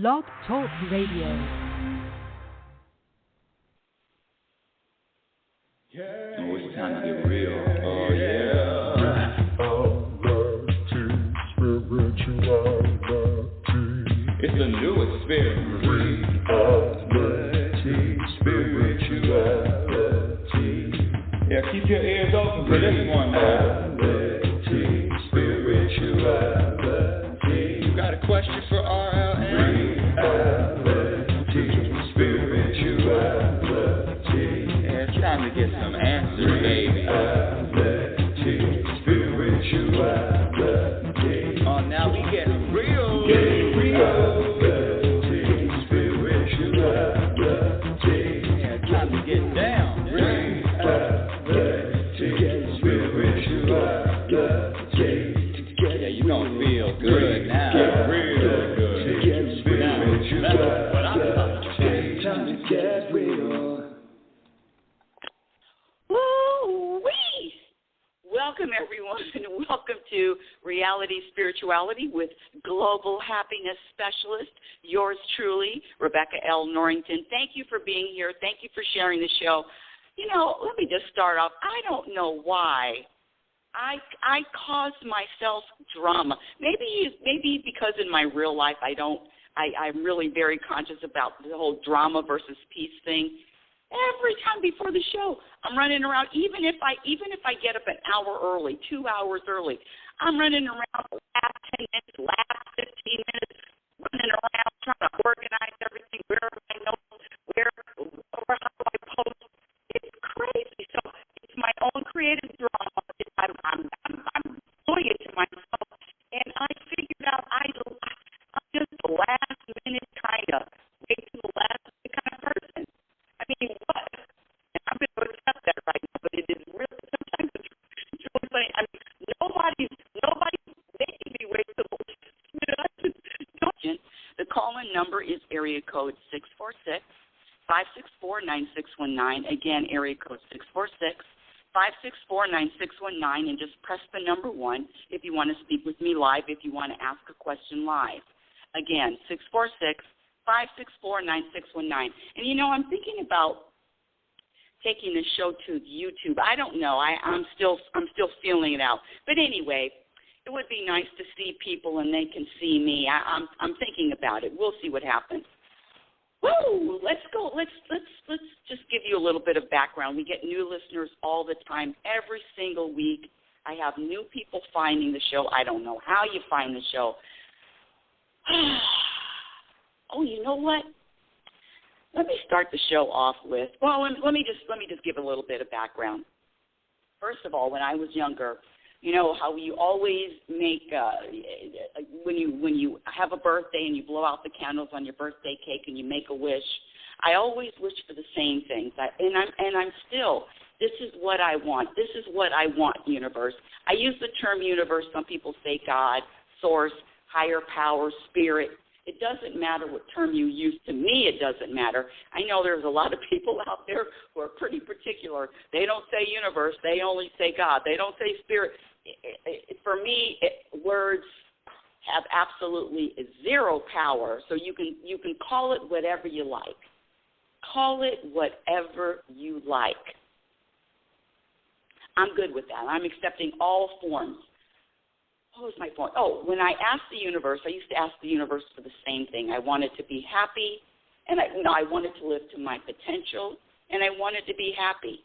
Blog Talk Radio. Oh, it's time to get real. Oh, yeah. It's a new experience. Reality, spirituality. Yeah, keep your ears open for this one, man. Reality, spirituality. You got a question for RLN? Reality, spirituality. Yeah, it's time to get some answers, baby. Reality, spirituality. Oh, now we get real. Get real. Reality, spirituality. Yeah, it's time to get down. Reality, spirituality. Yeah, you gonna feel good now. Real good. Spirituality. What I'm talking about. Time to get real. Woo-wee! Welcome, everyone, and welcome to Reality Spirituality with Global Happiness Specialist, yours truly, Rebecca L. Norrington. Thank you for being here. Thank you for sharing the show. You know, let me just start off. I don't know why I cause myself drama. Maybe because in my real life I'm really very conscious about the whole drama versus peace thing. Every time before the show, I'm running around. Even if I get up an hour early, 2 hours early, I'm running around the last 10 minutes, last 15 minutes, running around trying to organize everything. Where are my notes? How do I post? It's crazy. So it's my own creative drama. I'm doing it to myself, and I figured out I'm just the last minute kind of wait to the last minute kind of person. I mean, what? And I'm going to accept that right now, but it is really, sometimes it's really funny. I mean, nobody's making me wait till the last minute. The call-in number is area code 646-564-9619. Again, area code 646-564-9619, and just press the number 1 if you want to speak with me live, if you want to ask a question live. Again, 646-564-9619. And, you know, I'm thinking about taking the show to YouTube. I don't know. I'm still feeling it out. But anyway, it would be nice to see people and they can see me. I'm thinking about it. We'll see what happens. Woo! Let's go. Let's just give you a little bit of background. We get new listeners all the time, every single week. I have new people finding the show. I don't know how you find the show. Oh, you know what? Let me start the show off with, well, let me just give a little bit of background. First of all, when I was younger, you know how you always make when you have a birthday and you blow out the candles on your birthday cake and you make a wish. I always wish for the same things, and I'm still. This is what I want. This is what I want, universe. I use the term universe. Some people say God, source, higher power, spirit. It doesn't matter what term you use. To me, it doesn't matter. I know there's a lot of people out there who are pretty particular. They don't say universe. They only say God. They don't say spirit. For me, words have absolutely zero power, so you can call it whatever you like. Call it whatever you like. I'm good with that. I'm accepting all forms. What was my point? Oh, when I asked the universe, I used to ask the universe for the same thing. I wanted to be happy, and I wanted to live to my potential, and I wanted to be happy.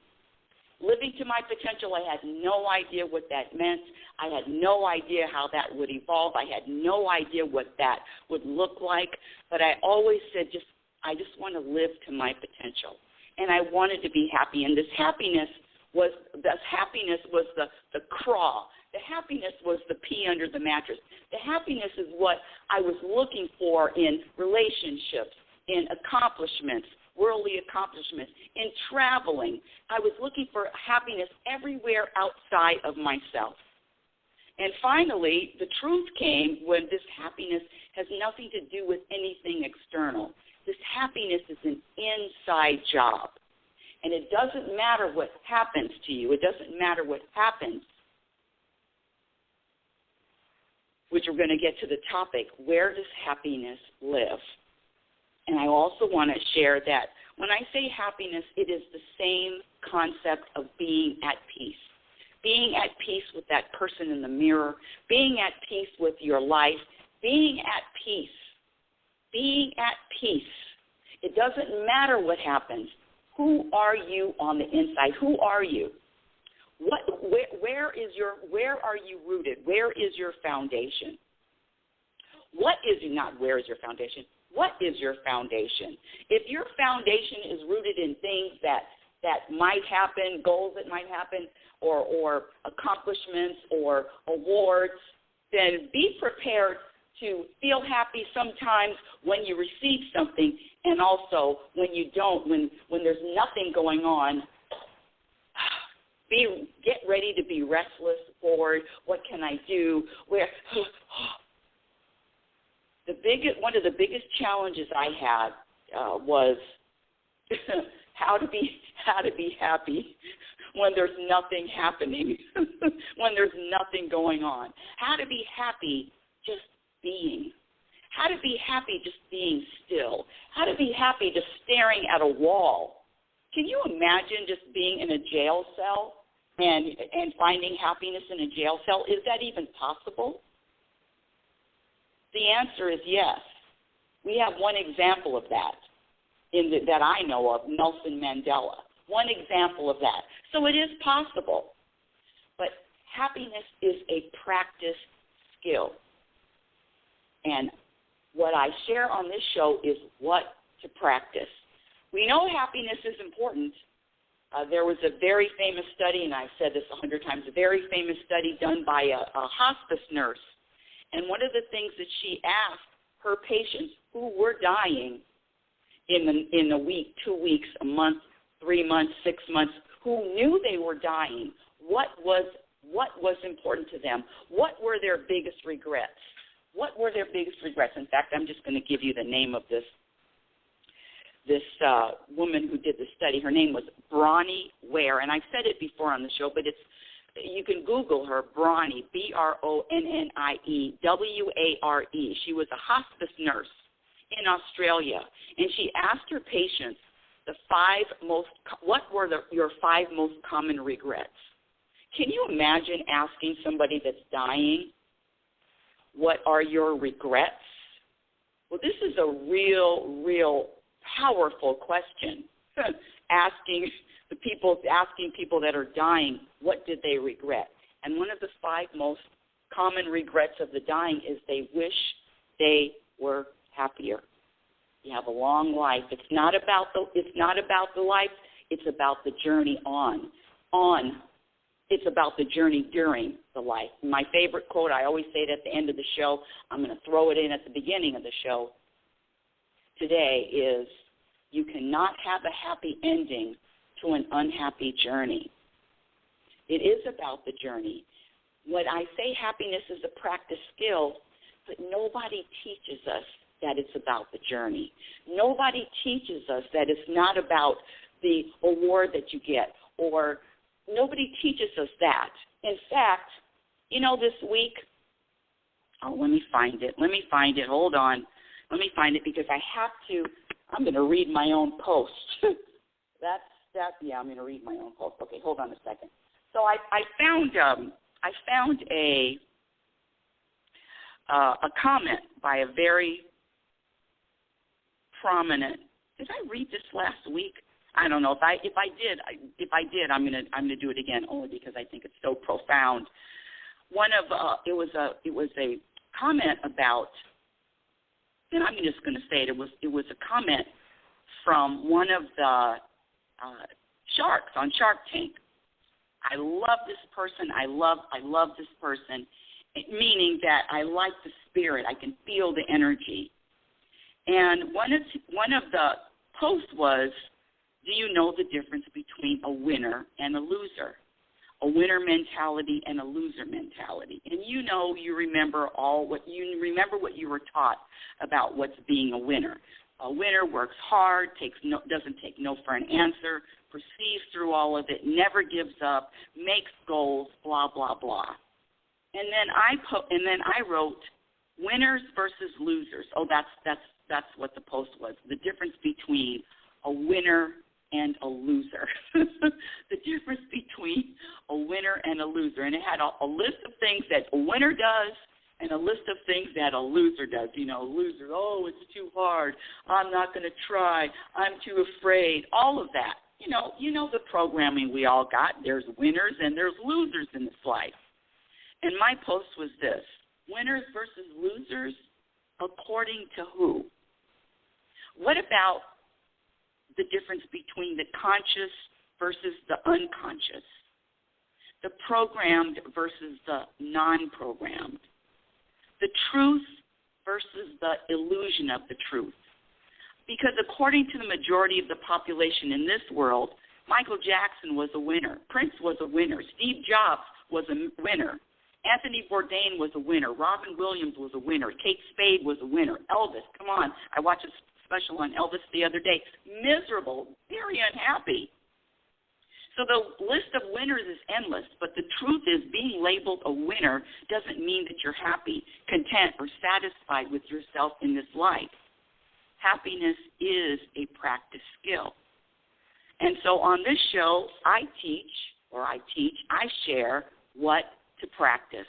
Living to my potential, I had no idea what that meant. I had no idea how that would evolve. I had no idea what that would look like. But I always said, I just want to live to my potential. And I wanted to be happy. And this happiness was the craw. The happiness was the pee under the mattress. The happiness is what I was looking for in relationships, in accomplishments, worldly accomplishments, in traveling. I was looking for happiness everywhere outside of myself. And finally, the truth came when this happiness has nothing to do with anything external. This happiness is an inside job. And it doesn't matter what happens to you. It doesn't matter what happens. which we're going to get to the topic, where does happiness live? And I also want to share that when I say happiness, it is the same concept of being at peace. Being at peace with that person in the mirror, being at peace with your life, being at peace. Being at peace. It doesn't matter what happens. Who are you on the inside? Who are you? Where are you rooted? Where is your foundation? What is your foundation? What is your foundation? If your foundation is rooted in things that might happen, goals that might happen, or accomplishments or awards, then be prepared to feel happy sometimes when you receive something, and also when you don't, when there's nothing going on. Get ready to be restless, bored. What can I do? One of the biggest challenges I had was how to be happy when there's nothing happening, when there's nothing going on. How to be happy just being. How to be happy just being still. How to be happy just staring at a wall. Can you imagine just being in a jail cell and finding happiness in a jail cell? Is that even possible? The answer is yes. We have one example of that that I know of, Nelson Mandela. One example of that. So it is possible. But happiness is a practice skill. And what I share on this show is what to practice. We know happiness is important. There was a very famous study, and I've said this 100 times, a very famous study done by a hospice nurse. And one of the things that she asked her patients who were dying in a week, 2 weeks, a month, 3 months, 6 months, who knew they were dying, what was important to them? What were their biggest regrets? What were their biggest regrets? In fact, I'm just going to give you the name of this woman who did the study. Her name was Bronnie Ware, and I've said it before on the show, but you can Google her, Bronnie, Bronnie Ware. She was a hospice nurse in Australia, and she asked her patients what were your 5 most common regrets? Can you imagine asking somebody that's dying, what are your regrets? Well, this is a real powerful question. asking people that are dying, what did they regret? And one of the 5 most common regrets of the dying is they wish they were happier. You have a long life. It's not about the life. It's about the journey on. It's about the journey during the life. My favorite quote, I always say it at the end of the show. I'm going to throw it in at the beginning of the show today is, you cannot have a happy ending to an unhappy journey. It is about the journey. When I say happiness is a practice skill, but nobody teaches us that it's about the journey. Nobody teaches us that it's not about the award that you get, or nobody teaches us that. In fact, this week, let me find it. Hold on. Let me find it because I'm going to read my own post. I'm going to read my own post. Okay, hold on a second. So I found a comment by a very prominent. Did I read this last week? I don't know. If I did, I'm gonna do it again only because I think it's so profound. It was a comment about, and I'm just going to say it. It was a comment from one of the sharks on Shark Tank. I love this person. I love this person, meaning that I like the spirit. I can feel the energy. And one of the posts was, do you know the difference between a winner and a loser? A winner mentality and a loser mentality. And you remember what you were taught about what's being a winner. A winner works hard, doesn't take no for an answer, perceives through all of it, never gives up, makes goals, blah, blah, blah. And then I wrote winners versus losers. Oh, that's what the post was. The difference between a winner and a loser. The difference between a winner and a loser. And it had a list of things that a winner does and a list of things that a loser does. You know, loser, oh, it's too hard. I'm not going to try. I'm too afraid. All of that. You know the programming we all got. There's winners and there's losers in this life. And my post was this: winners versus losers, according to who? What about the difference between the conscious versus the unconscious, the programmed versus the non-programmed, the truth versus the illusion of the truth? Because according to the majority of the population in this world, Michael Jackson was a winner. Prince was a winner. Steve Jobs was a winner. Anthony Bourdain was a winner. Robin Williams was a winner. Kate Spade was a winner. Elvis, come on. I watched a special on Elvis the other day. Miserable, very unhappy. So the list of winners is endless, but the truth is being labeled a winner doesn't mean that you're happy, content, or satisfied with yourself in this life. Happiness is a practice skill. And so on this show, I share what to practice,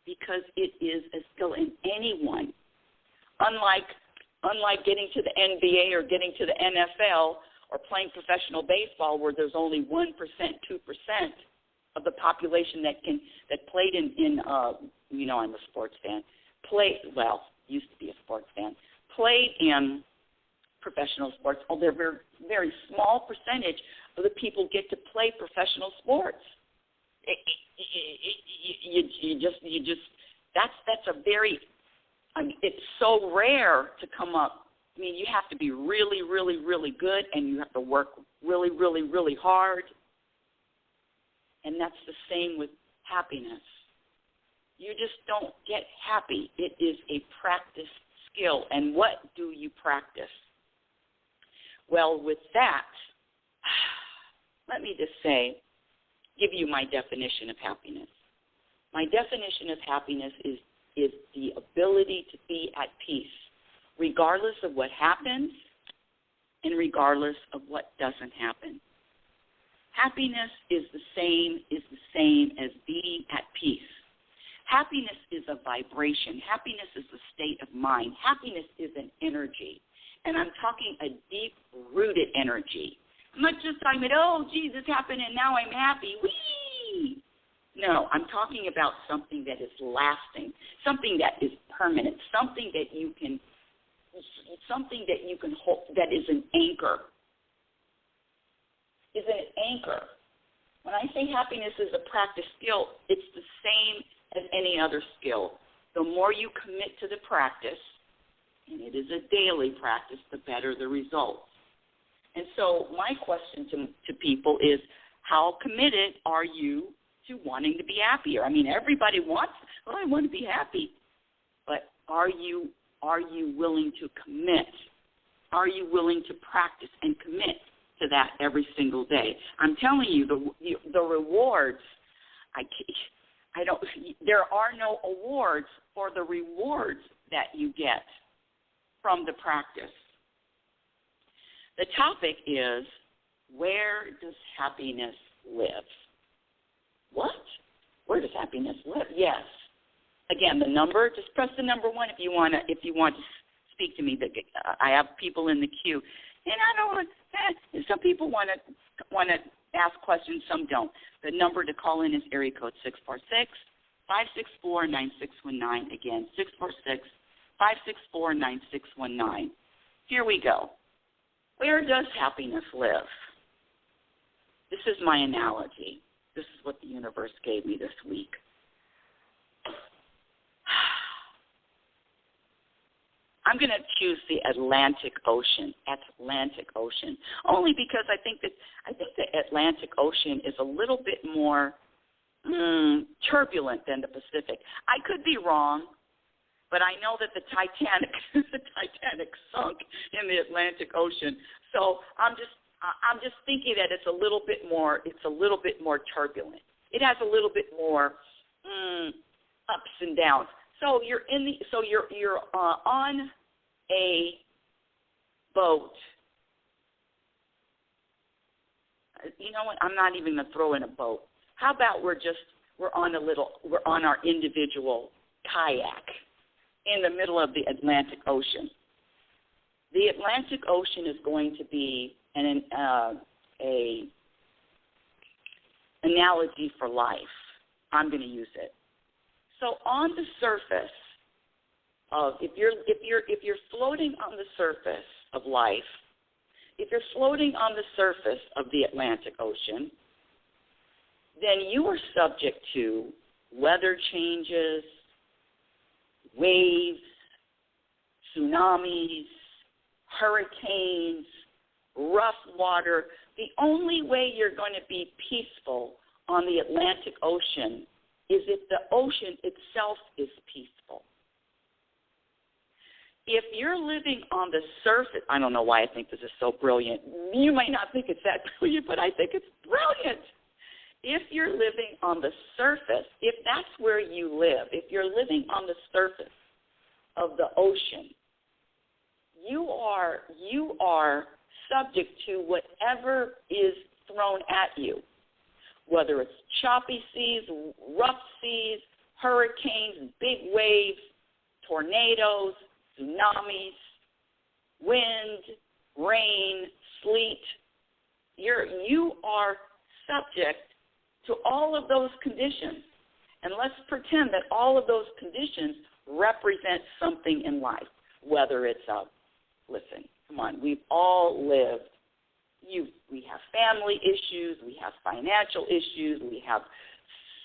because it is a skill in anyone. Unlike getting to the NBA or getting to the NFL or playing professional baseball, where there's only 1%, 2% of the population that played in I'm a sports fan, used to be a sports fan, played in professional sports. Oh, they're very, very small percentage of the people get to play professional sports. That's a very, it's so rare to come up. I mean, you have to be really, really, really good, and you have to work really, really, really hard. And that's the same with happiness. You just don't get happy. It is a practice skill. And what do you practice? Well, with that, let me just give you my definition of happiness. My definition of happiness is the ability to be at peace, regardless of what happens and regardless of what doesn't happen. Happiness is the same as being at peace. Happiness is a vibration. Happiness is a state of mind. Happiness is an energy. And I'm talking a deep-rooted energy. I'm not just talking about, oh, geez, this happened and now I'm happy. Whee! No, I'm talking about something that is lasting, something that is permanent, something that you can hold, that is an anchor. Is an anchor. When I say happiness is a practice skill, it's the same as any other skill. The more you commit to the practice, and it is a daily practice, the better the results. And so my question to people is, how committed are you to wanting to be happier? I mean, everybody wants, I want to be happy. But are you willing to commit? Are you willing to practice and commit to that every single day? I'm telling you, the rewards, there are no awards for the rewards that you get from the practice. The topic is, where does happiness live? What? Where does happiness live? Yes. Again, the number, just press the number 1 if you want to speak to me. I have people in the queue. And I don't some people want to ask questions, some don't. The number to call in is area code 646-564-9619. Again, 646-564-9619. Here we go. Where does happiness live? This is my analogy. This is what the universe gave me this week. I'm going to choose the Atlantic Ocean, only because I think the Atlantic Ocean is a little bit more turbulent than the Pacific. I could be wrong, but I know that the Titanic sunk in the Atlantic Ocean. So I'm just thinking that it's a little bit more turbulent. It has a little bit more ups and downs. So you're on a boat. You know what? I'm not even going to throw in a boat. How about we're on our individual kayak in the middle of the Atlantic Ocean. The Atlantic Ocean is going to be an analogy for life. I'm going to use it. So on the surface of, if you're floating on the surface of life, if you're floating on the surface of the Atlantic Ocean, then you are subject to weather changes, waves, tsunamis, hurricanes, rough water. The only way you're going to be peaceful on the Atlantic Ocean is if the ocean itself is peaceful. If you're living on the surface, I don't know why I think this is so brilliant. You might not think it's that brilliant, but I think it's brilliant. If you're living on the surface, if that's where you live, if you're living on the surface of the ocean, you are subject to whatever is thrown at you, whether it's choppy seas, rough seas, hurricanes, big waves, tornadoes, tsunamis, wind, rain, sleet. You are subject to all of those conditions. And let's pretend that all of those conditions represent something in life, whether it's listen, come on, we've all lived. We have family issues, we have financial issues, we have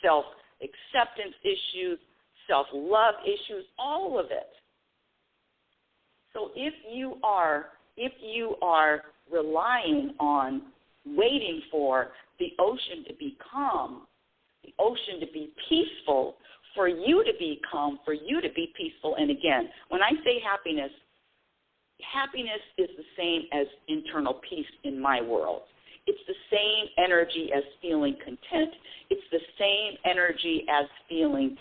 self-acceptance issues, self-love issues, all of it. So if you are relying on waiting for the ocean to be calm, the ocean to be peaceful, for you to be calm, for you to be peaceful, and again, when I say happiness is the same as internal peace in my world. It's the same energy as feeling content. It's the same energy as feeling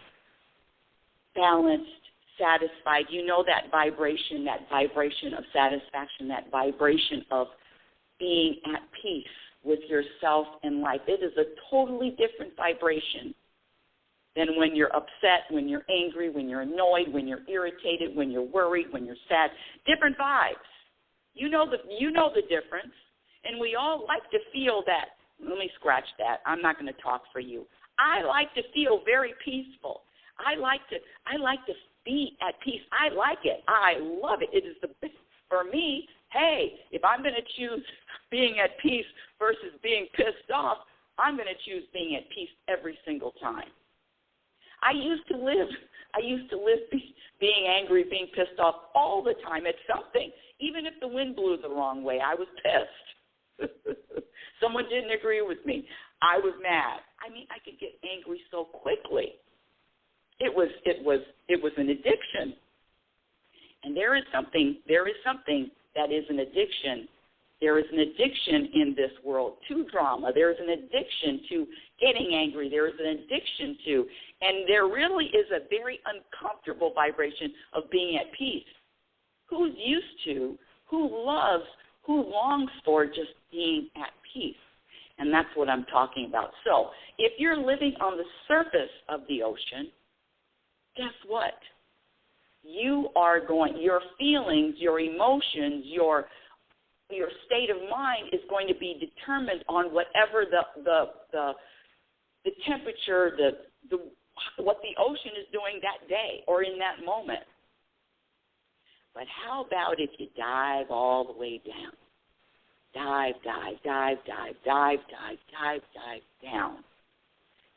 balanced, satisfied. You know that vibration of satisfaction, that vibration of being at peace with yourself and life. It is a totally different vibration than when you're upset, when you're angry, when you're annoyed, when you're irritated, when you're worried, when you're sad. Different vibes. You know the difference, and we all like to feel that. Let me scratch that. I'm not going to talk for you. I like to feel very peaceful. I like to be at peace. I like it. I love it. It is the best for me. Hey, if I'm going to choose being at peace versus being pissed off, I'm going to choose being at peace every single time. I used to live being angry, being pissed off all the time at something. Even if the wind blew the wrong way, I was pissed. Someone didn't agree with me. I was mad. I mean, I could get angry so quickly. It was an addiction. And there is something that is an addiction. There is an addiction in this world to drama. There is an addiction to getting angry. There is an addiction to, and there really is a very uncomfortable vibration of being at peace. Who's used to, who loves, who longs for just being at peace? And that's what I'm talking about. So if you're living on the surface of the ocean, guess what? Your feelings, your emotions, your state of mind is going to be determined on whatever the temperature, what the ocean is doing that day or in that moment. But how about if you dive all the way down? Dive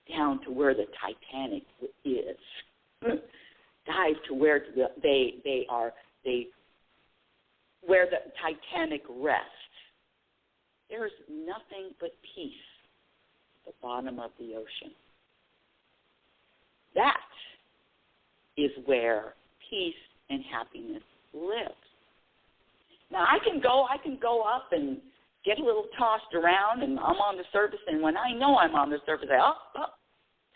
down to where the Titanic is. Dive to where where the Titanic rests. There is nothing but peace at the bottom of the ocean. That is where peace and happiness lives. Now I can go up and get a little tossed around, and I'm on the surface, and when I know I'm on the surface, I say,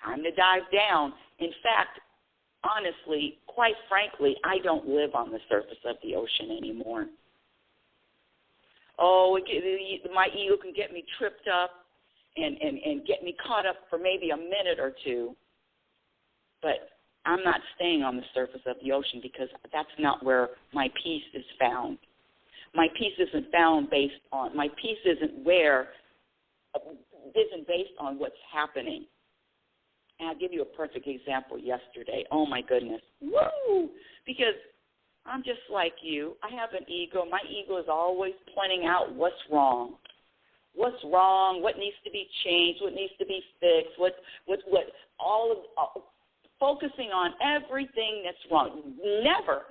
time to dive down. In fact, honestly, quite frankly, I don't live on the surface of the ocean anymore. Oh, my ego can get me tripped up and get me caught up for maybe a minute or two. But I'm not staying on the surface of the ocean because that's not where my peace is found. My peace isn't based on what's happening. And I'll give you a perfect example yesterday. Oh, my goodness. Woo! Because I'm just like you. I have an ego. My ego is always pointing out what's wrong. What's wrong, what needs to be changed, what needs to be fixed, focusing on everything that's wrong.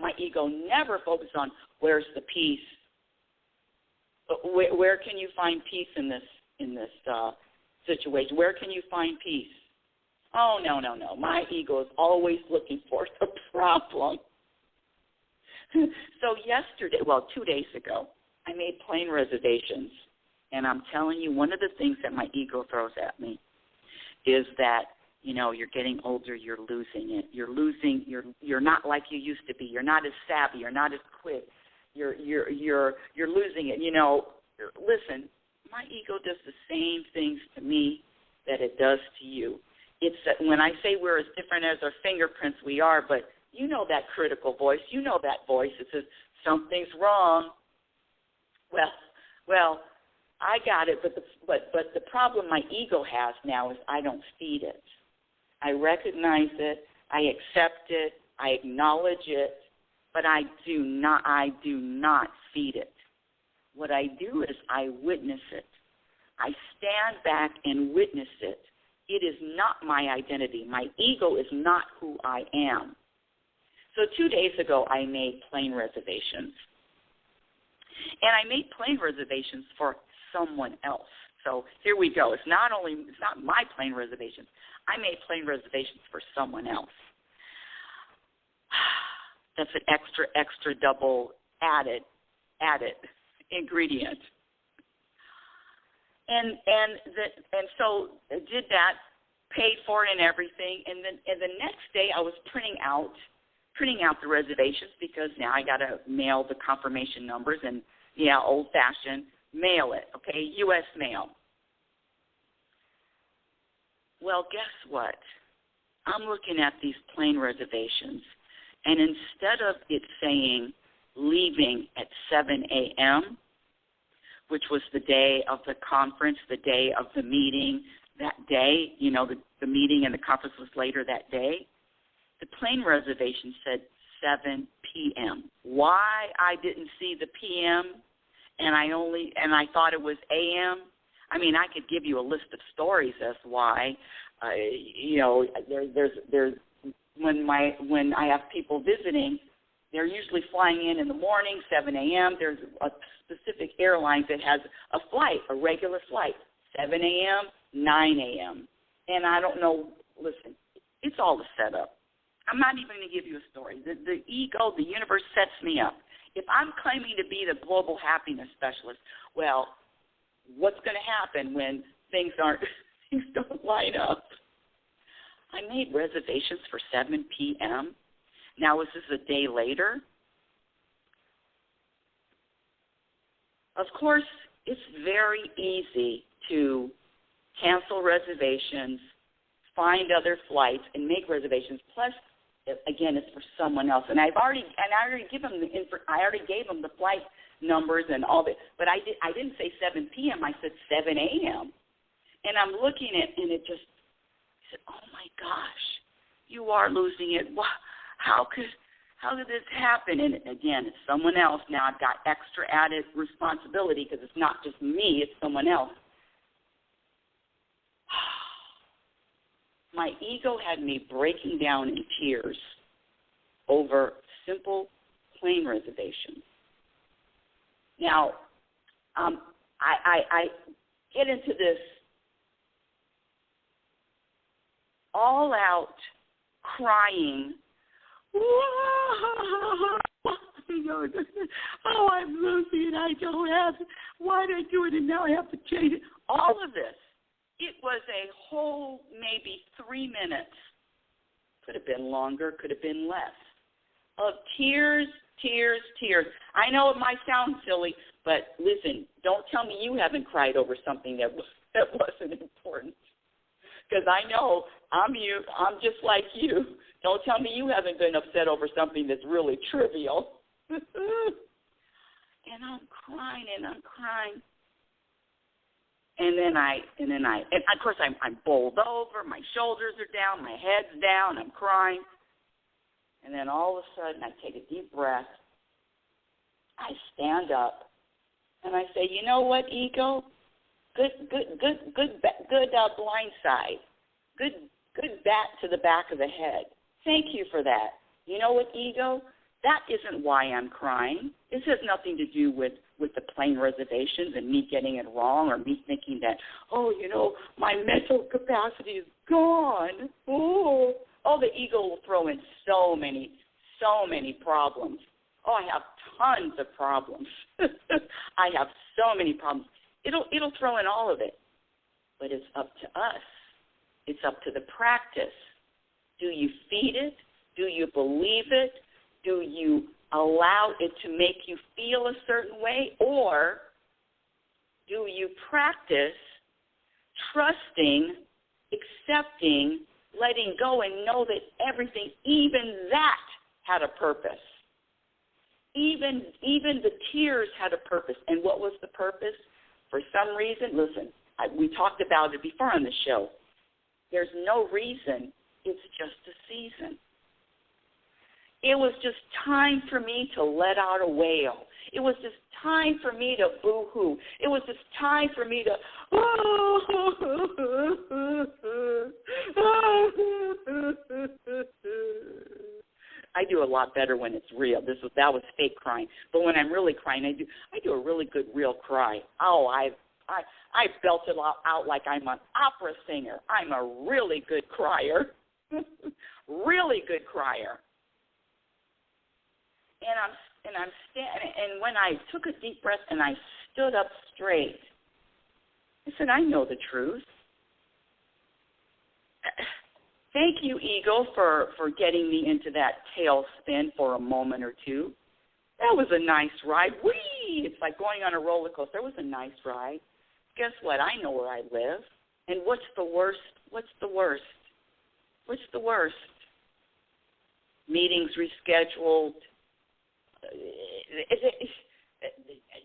My ego never focuses on where's the peace. Where can you find peace in this situation? Where can you find peace? Oh, no. My ego is always looking for the problem. So 2 days ago, I made plane reservations. And I'm telling you, one of the things that my ego throws at me is that, you're getting older, you're losing it. You're not like you used to be. You're not as savvy. You're not as quick. You're losing it. Listen, my ego does the same things to me that it does to you. It's when I say we're as different as our fingerprints, we are, but you know that critical voice. You know that voice that says something's wrong. Well, I got it, but the problem my ego has now is I don't feed it. I recognize it, I accept it, I acknowledge it, but I do not feed it. What I do is I witness it. I stand back and witness it. It is not my identity. My ego is not who I am. So 2 days ago, I made plane reservations. And I made plane reservations for someone else. So here we go. It's not my plane reservations. I made plane reservations for someone else. That's an extra double added ingredient. And so I did that, paid for it and everything, and the next day I was printing out the reservations because now I got to mail the confirmation numbers and old-fashioned, mail it, okay, U.S. mail. Well, guess what? I'm looking at these plane reservations, and instead of it saying leaving at 7 a.m., which was the day of the conference, the day of the meeting, that day, the meeting and the conference was later that day, the plane reservation said 7 p.m. Why I didn't see the p.m. and I thought it was a.m. I mean, I could give you a list of stories as why. There's when I have people visiting, they're usually flying in the morning, 7 a.m. There's a specific airline that has a flight, a regular flight, 7 a.m., 9 a.m. And I don't know, listen, it's all a setup. I'm not even going to give you a story. The ego, the universe sets me up. If I'm claiming to be the global happiness specialist, well, what's going to happen when things don't line up? I made reservations for 7 p.m. Now, is this a day later? Of course, it's very easy to cancel reservations, find other flights, and make reservations. Plus, again, it's for someone else. And I already gave them the flight numbers and all that. But I didn't say 7 p.m. I said 7 a.m. And I'm looking at it, and it just said, "Oh my gosh, you are losing it. How could this happen?" And again, it's someone else. Now I've got extra added responsibility because it's not just me; it's someone else. My ego had me breaking down in tears over simple plane reservations. Now, I get into this all-out crying. Oh, I'm losing it. I don't have it. Why did I do it? And now I have to change it. All of this. It was a whole maybe 3 minutes Could have been longer, could have been less. Of tears, tears, tears. I know it might sound silly, but listen, don't tell me you haven't cried over something that wasn't important. Because I know I'm just like you. Don't tell me you haven't been upset over something that's really trivial. And I'm crying and I'm crying. And of course I'm bowled over, my shoulders are down, my head's down, I'm crying. And then all of a sudden I take a deep breath. I stand up and I say, you know what, ego? Good blind side. Good bat to the back of the head. Thank you for that. You know what, ego? That isn't why I'm crying. This has nothing to do with the plane reservations and me getting it wrong or me thinking that, my mental capacity is gone. Oh, the ego will throw in so many problems. Oh, I have tons of problems. I have so many problems. It'll throw in all of it. But it's up to us. It's up to the practice. Do you feed it? Do you believe it? Do you allow it to make you feel a certain way? Or do you practice trusting, accepting, letting go, and know that everything, even that, had a purpose? Even the tears had a purpose. And what was the purpose? For some reason, listen, we talked about it before on the show. There's no reason. It's just a season. It was just time for me to let out a wail. It was just time for me to boo-hoo. It was just time for me to, I do a lot better when it's real. That was fake crying. But when I'm really crying, I do a really good real cry. Oh, I belt it out like I'm an opera singer. I'm a really good crier. Really good crier. And when I took a deep breath and I stood up straight, I said, I know the truth. Thank you, ego, for getting me into that tailspin for a moment or two. That was a nice ride. Whee! It's like going on a roller coaster. It was a nice ride. Guess what? I know where I live. And what's the worst? What's the worst? What's the worst? Meetings rescheduled.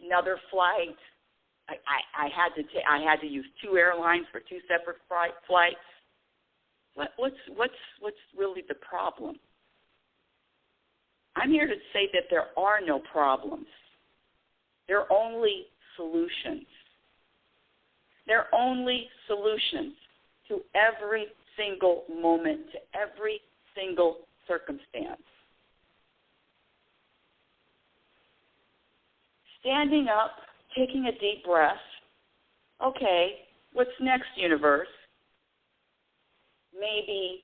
Another flight. I had to use two airlines for two separate flights. What's really the problem? I'm here to say that there are no problems. There are only solutions. There are only solutions to every single moment, to every single circumstance. Standing up, taking a deep breath. Okay, what's next, universe? Maybe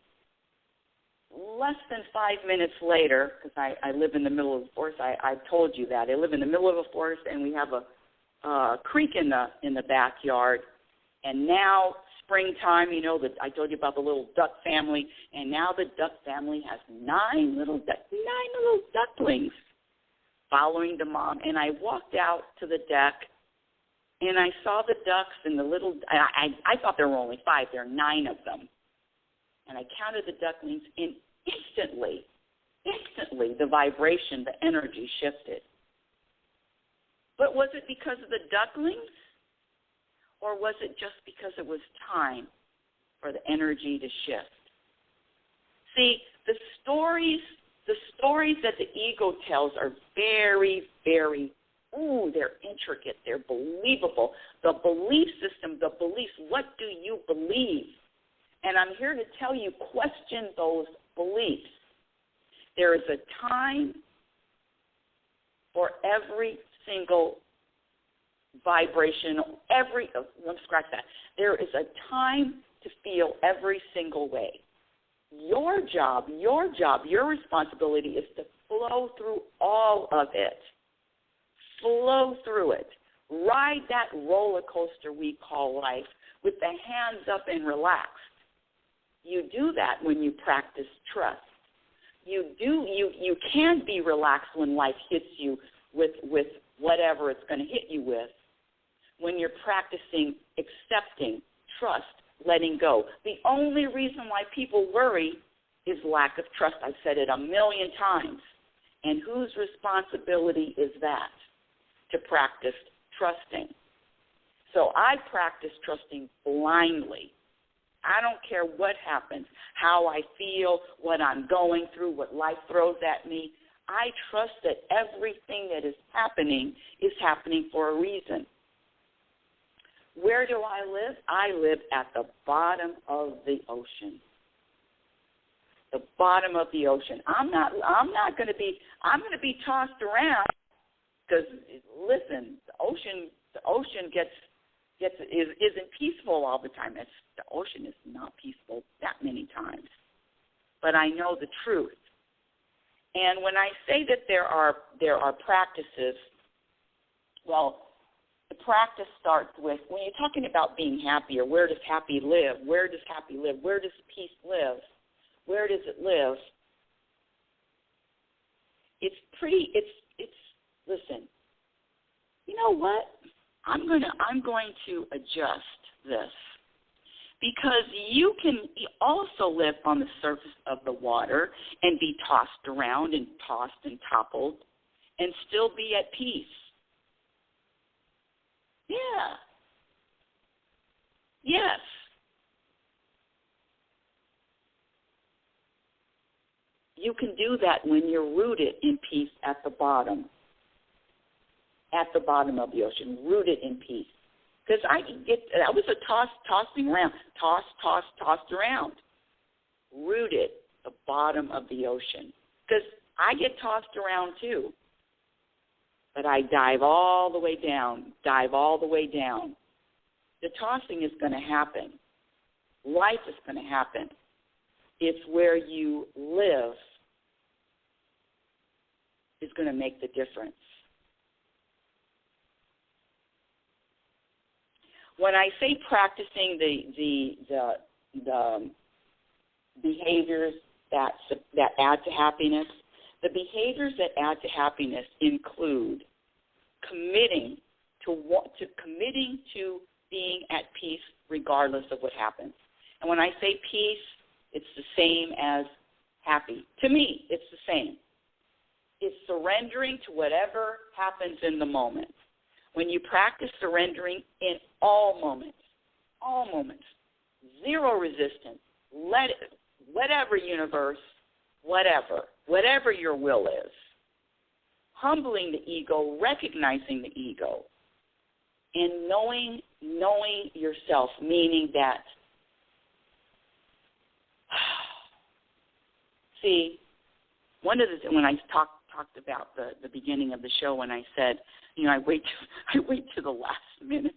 less than 5 minutes later, because I live in the middle of the forest. I've told you that. I live in the middle of a forest, and we have a creek in the backyard. And now springtime, that I told you about the little duck family, and now the duck family has 9 little ducklings following the mom. And I walked out to the deck, and I saw the ducks and the little. I thought there were only 5. There are 9 of them. And I counted the ducklings, and instantly, the vibration, the energy shifted. But was it because of the ducklings? Or was it just because it was time for the energy to shift? See, the stories that the ego tells are very, very, they're intricate, they're believable. The belief system, the beliefs, what do you believe? And I'm here to tell you, question those beliefs. There is a time for every single vibration, let's scratch that. There is a time to feel every single way. Your job, your responsibility is to flow through all of it. Flow through it. Ride that roller coaster we call life with the hands up and relaxed. You do that when you practice trust. You can be relaxed when life hits you with whatever it's going to hit you with, when you're practicing accepting, trust, letting go. The only reason why people worry is lack of trust. I've said it 1,000,000 times. And whose responsibility is that? To practice trusting. So I practice trusting blindly. I don't care what happens, how I feel, what I'm going through, what life throws at me. I trust that everything that is happening for a reason. Where do I live? I live at the bottom of the ocean. The bottom of the ocean. I'm going to be tossed around because, listen, the ocean isn't peaceful all the time. The ocean is not peaceful that many times. But I know the truth. And when I say that there are practices, well, the practice starts with, when you're talking about being happy, or where does happy live? Where does happy live? Where does peace live? Where does it live? Listen, you know what? I'm going to adjust this, because you can also live on the surface of the water and be tossed around and tossed and toppled and still be at peace. Yeah. Yes. You can do that when you're rooted in peace at the bottom of the ocean, rooted in peace. Because I was tossing around, tossed around, rooted the bottom of the ocean. Because I get tossed around too. But I dive all the way down. The tossing is going to happen. Life is going to happen. It's where you live is going to make the difference. When I say practicing the behaviors that add to happiness, the behaviors that add to happiness include committing to being at peace regardless of what happens. And when I say peace, it's the same as happy. To me, it's the same. It's surrendering to whatever happens in the moment. When you practice surrendering in all moments, zero resistance, whatever universe, whatever your will is, humbling the ego, recognizing the ego, and knowing yourself, meaning that, see, when I talked about the beginning of the show, when I said, I wait to the last minute,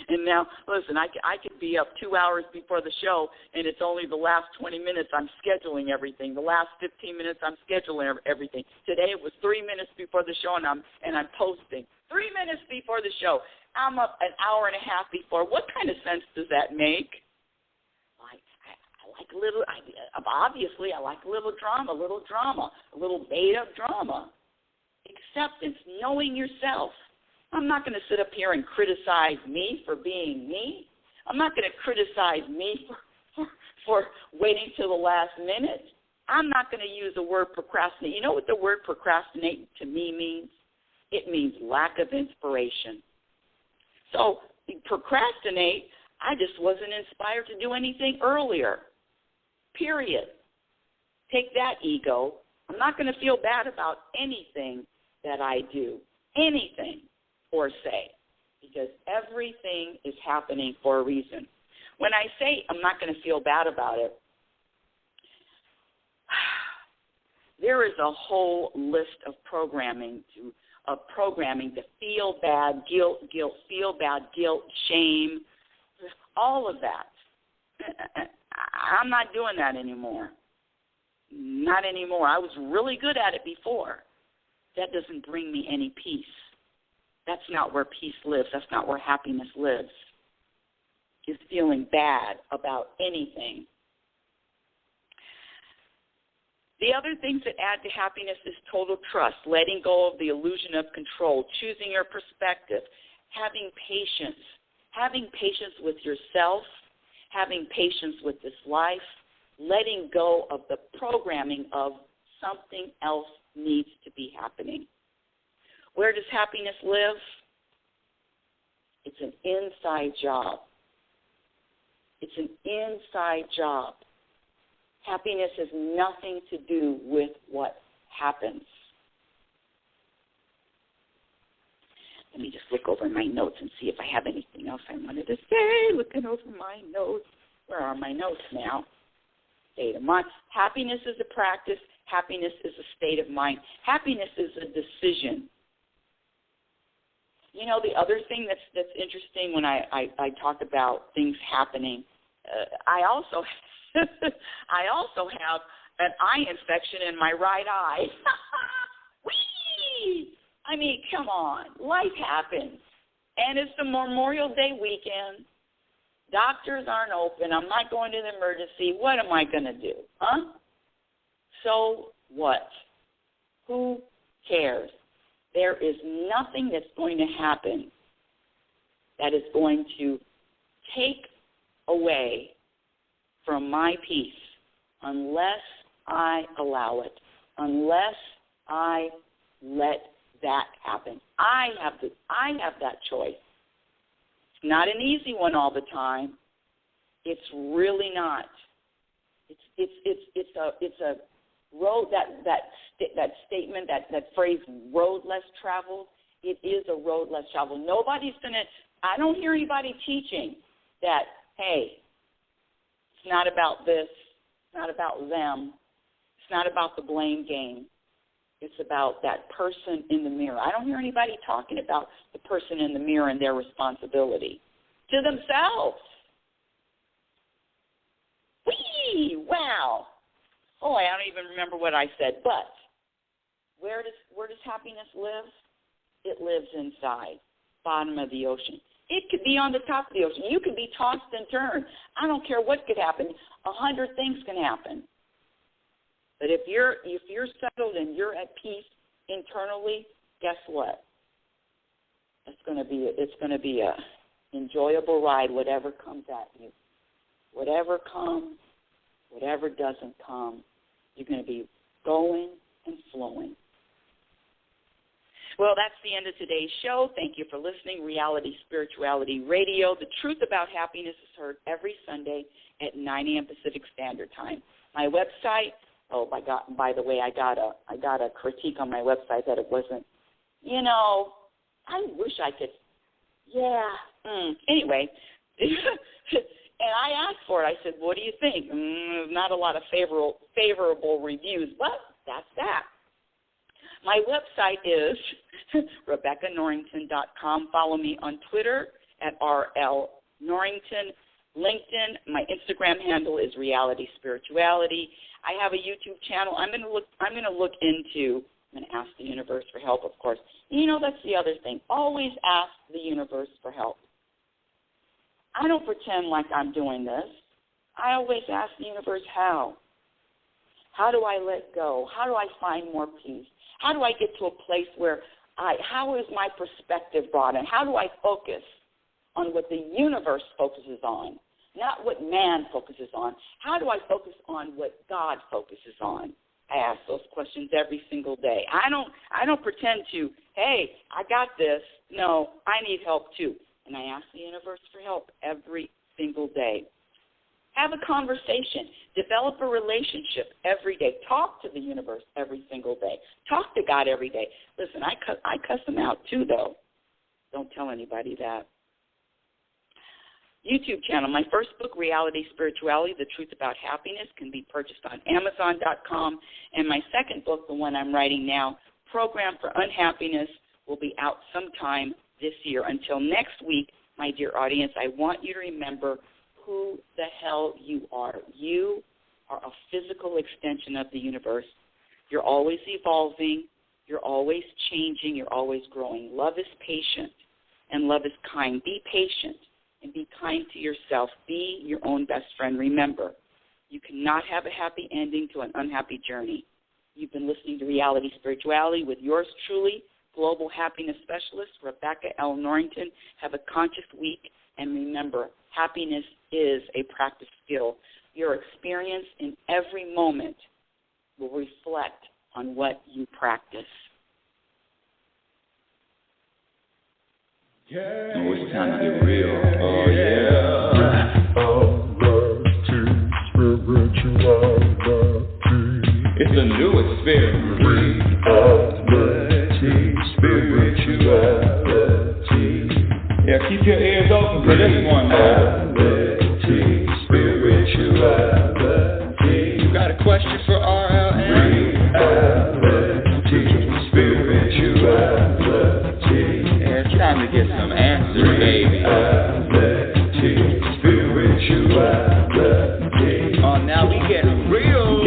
and now listen, I could be up 2 hours before the show, and it's only the last 20 minutes I'm scheduling everything. The last 15 minutes I'm scheduling everything. Today it was 3 minutes before the show, and I'm posting 3 minutes before the show. I'm up an hour and a half before. What kind of sense does that make? Obviously, I like a little drama, a little beta drama. Acceptance, knowing yourself. I'm not going to sit up here and criticize me for being me. I'm not going to criticize me for waiting till the last minute. I'm not going to use the word procrastinate. You know what the word procrastinate to me means? It means lack of inspiration. So procrastinate, I just wasn't inspired to do anything earlier. Period. Take that, ego. I'm not going to feel bad about anything that I do, anything or say, because everything is happening for a reason. When I say I'm not going to feel bad about it, there is a whole list of programming to feel bad, guilt, feel bad, guilt, shame, all of that. I'm not doing that anymore. Not anymore. I was really good at it before. That doesn't bring me any peace. That's not where peace lives. That's not where happiness lives. Is feeling bad about anything. The other things that add to happiness is total trust, letting go of the illusion of control, choosing your perspective, having patience with yourself, having patience with this life, letting go of the programming of something else needs to be happening. Where does happiness live? It's an inside job. It's an inside job. Happiness has nothing to do with what happens. Let me just look over my notes and see if I have anything else I wanted to say. Looking over my notes. Where are my notes now? State of mind. Happiness is a practice. Happiness is a state of mind. Happiness is a decision. You know, the other thing that's interesting when I talk about things happening, I also have an eye infection in my right eye. Whee! I mean, come on. Life happens. And it's the Memorial Day weekend. Doctors aren't open. I'm not going to the emergency. What am I going to do? Huh? So what? Who cares? There is nothing that's going to happen that is going to take away from my peace unless I allow it, unless I let that happen. I have that choice. It's not an easy one all the time. It's really not. It's a road that statement, that phrase, road less traveled. It is a road less traveled. Nobody's gonna. I don't hear anybody teaching that. Hey, it's not about this. It's not about them. It's not about the blame game. It's about that person in the mirror. I don't hear anybody talking about the person in the mirror and their responsibility to themselves. Whee! Wow. Oh, I don't even remember what I said. But where does happiness live? It lives inside, bottom of the ocean. It could be on the top of the ocean. You could be tossed and turned. I don't care what could happen. 100 things can happen. But if you're settled and you're at peace internally, guess what? It's going to be a enjoyable ride, whatever comes at you. Whatever comes, whatever doesn't come, you're going to be going and flowing. Well, that's the end of today's show. Thank you for listening. Reality Spirituality Radio. The Truth About Happiness is heard every Sunday at 9 a.m. Pacific Standard Time. My website. Oh, by the way, I got a critique on my website that it wasn't. You know, I wish I could. Yeah. Anyway. And I asked for it. I said, what do you think? Not a lot of favorable reviews, but that's that. My website is RebeccaNorrington.com. Follow me on Twitter at RL Norrington. LinkedIn, my Instagram handle is Reality Spirituality. I have a YouTube channel. I'm going to ask the universe for help, of course. You know, that's the other thing. Always ask the universe for help. I don't pretend like I'm doing this. I always ask the universe how. How do I let go? How do I find more peace? How do I get to a place where how is my perspective broadened? How do I focus on what the universe focuses on, not what man focuses on? How do I focus on what God focuses on? I ask those questions every single day. I don't pretend to, hey, I got this. No, I need help too. And I ask the universe for help every single day. Have a conversation. Develop a relationship every day. Talk to the universe every single day. Talk to God every day. Listen, I cuss them out too, though. Don't tell anybody that. YouTube channel. My first book, Reality Spirituality, The Truth About Happiness, can be purchased on Amazon.com. And my second book, the one I'm writing now, Program for Unhappiness, will be out sometime this year. Until next week, my dear audience, I want you to remember who the hell you are. You are a physical extension of the universe. You're always evolving. You're always changing. You're always growing. Love is patient, and love is kind. Be patient, and be kind to yourself. Be your own best friend. Remember, You cannot have a happy ending to an unhappy journey. You've been listening to Reality Spirituality with yours truly, Global Happiness Specialist, Rebecca L. Norrington. Have a conscious week, and remember, happiness is a practice skill. Your experience in every moment will reflect on what you practice. Yeah. Oh, it's time to get real. Oh, yeah. It's a new experience. Reality, spirituality. Yeah, keep your ears open for this one. Reality, spirituality. You got a question for RLN? Reality, spirituality. Yeah, it's time to get some answers, baby. Reality, spirituality. Oh, now we get real.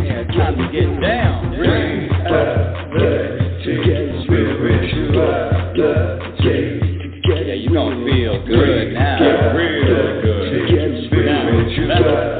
Yeah, time to get down. Yeah, you gonna feel good now. Real good. Now,